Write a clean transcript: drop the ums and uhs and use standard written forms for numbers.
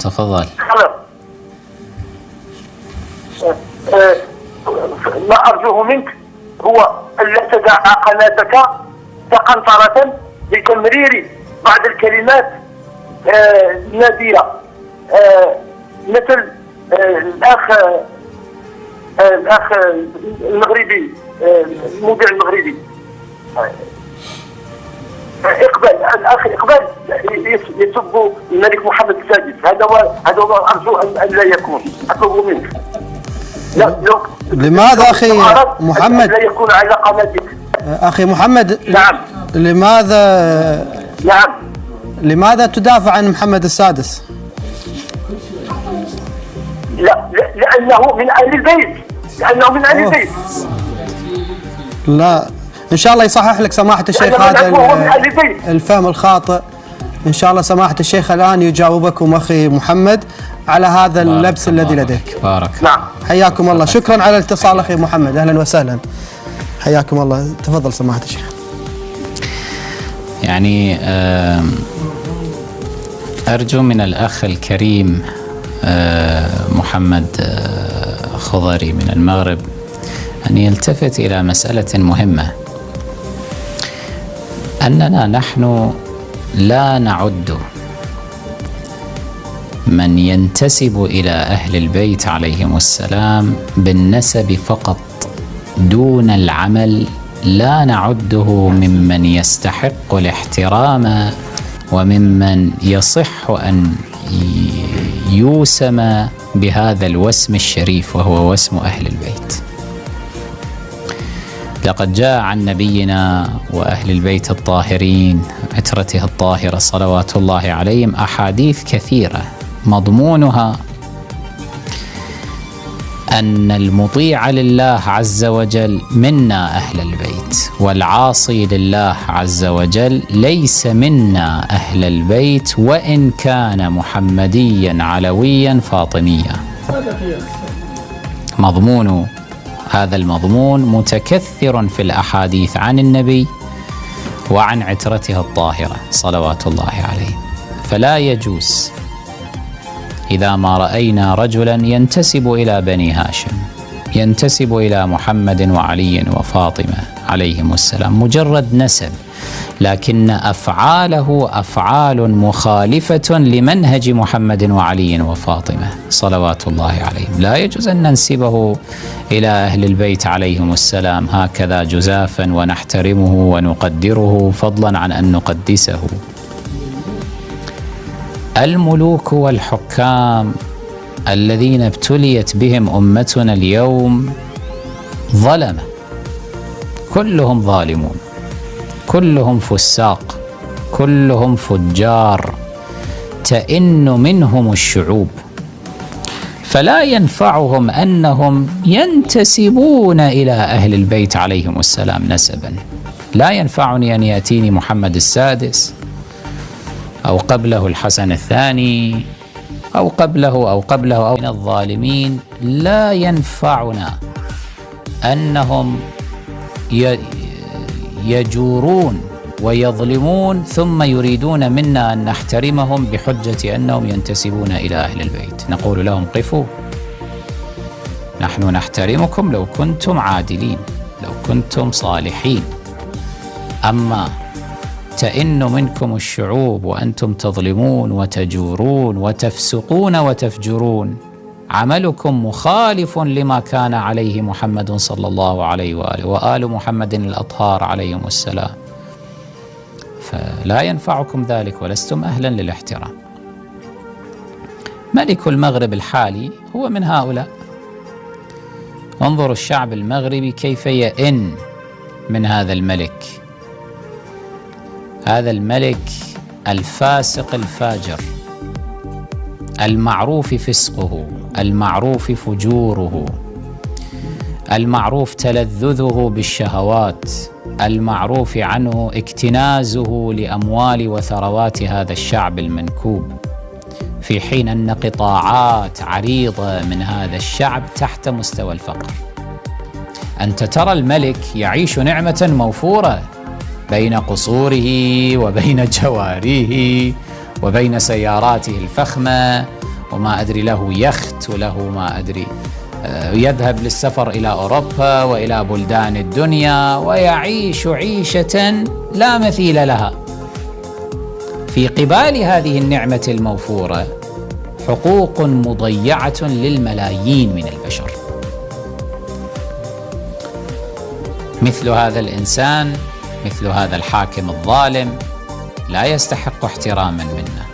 تفضل. ما أرجوه منك هو ألا تدع قناتك تقنطرة بتمرير بعض الكلمات نادية، مثل الأخ المغربي، المذيع المغربي الأخ إقبال يسب الملك محمد السادس. هذا هو أرجو أن لا يكون. أطلب منك. لماذا أخي محمد؟ لا يكون على قناتك. أخي محمد. نعم. لماذا تدافع عن محمد السادس؟ لأنه من أهل البيت. لا، إن شاء الله يصحح لك سماحة الشيخ هذا الفهم الخاطئ. إن شاء الله سماحة الشيخ الآن يجاوبكم أخي محمد على هذا اللبس الذي لديك. بارك. نعم. حياكم الله. شكرا على الاتصال أخي محمد، أهلا وسهلا. حياكم الله. تفضل سماحة الشيخ. يعني أرجو من الأخ الكريم محمد خضري من المغرب أن يلتفت إلى مسألة مهمة، أننا نحن لا نعد من ينتسب إلى أهل البيت عليهم السلام بالنسب فقط دون العمل، لا نعده ممن يستحق الاحترام وممن يصح أن يوسم بهذا الوسم الشريف وهو وسم أهل البيت. لقد جاء عن نبينا وأهل البيت الطاهرين عترته الطاهرة صلوات الله عليهم أحاديث كثيرة مضمونها أن المطيع لله عز وجل منا أهل البيت، والعاصي لله عز وجل ليس منا أهل البيت وإن كان محمديا علويا فاطميا. مضمون هذا المضمون متكثر في الأحاديث عن النبي وعن عترته الطاهرة صلوات الله عليه. فلا يجوز إذا ما رأينا رجلا ينتسب إلى بني هاشم، ينتسب إلى محمد وعلي وفاطمة عليهم السلام مجرد نسب، لكن أفعاله أفعال مخالفة لمنهج محمد وعلي وفاطمة صلوات الله عليهم، لا يجوز أن ننسبه إلى أهل البيت عليهم السلام هكذا جزافا ونحترمه ونقدره فضلا عن أن نقدسه. الملوك والحكام الذين ابتليت بهم أمتنا اليوم ظلمة، كلهم ظالمون، كلهم فساق، كلهم فجار، تئن منهم الشعوب. فلا ينفعهم أنهم ينتسبون إلى أهل البيت عليهم السلام نسبا. لا ينفعني أن يأتيني محمد السادس أو قبله الحسن الثاني أو قبله أو من الظالمين. لا ينفعنا أنهم يجورون ويظلمون ثم يريدون منا أن نحترمهم بحجة أنهم ينتسبون إلى أهل البيت. نقول لهم قفوا، نحن نحترمكم لو كنتم عادلين، لو كنتم صالحين، أما تئن منكم الشعوب وأنتم تظلمون وتجورون وتفسقون وتفجرون، عملكم مخالف لما كان عليه محمد صلى الله عليه وآله وآل محمد الأطهار عليهم السلام، فلا ينفعكم ذلك ولستم أهلا للاحترام. ملك المغرب الحالي هو من هؤلاء. انظروا الشعب المغربي كيف يئن من هذا الملك، هذا الملك الفاسق الفاجر المعروف فسقه، المعروف فجوره، المعروف تلذذه بالشهوات، المعروف عنه اكتنازه لأموال وثروات هذا الشعب المنكوب، في حين أن قطاعات عريضة من هذا الشعب تحت مستوى الفقر. أنت ترى الملك يعيش نعمة موفورة بين قصوره وبين جواريه وبين سياراته الفخمة وما أدري له يخت وله ما أدري، يذهب للسفر إلى أوروبا وإلى بلدان الدنيا ويعيش عيشة لا مثيل لها. في قبال هذه النعمة الموفورة حقوق مضيعة للملايين من البشر. مثل هذا الإنسان، مثل هذا الحاكم الظالم لا يستحق احتراما منا.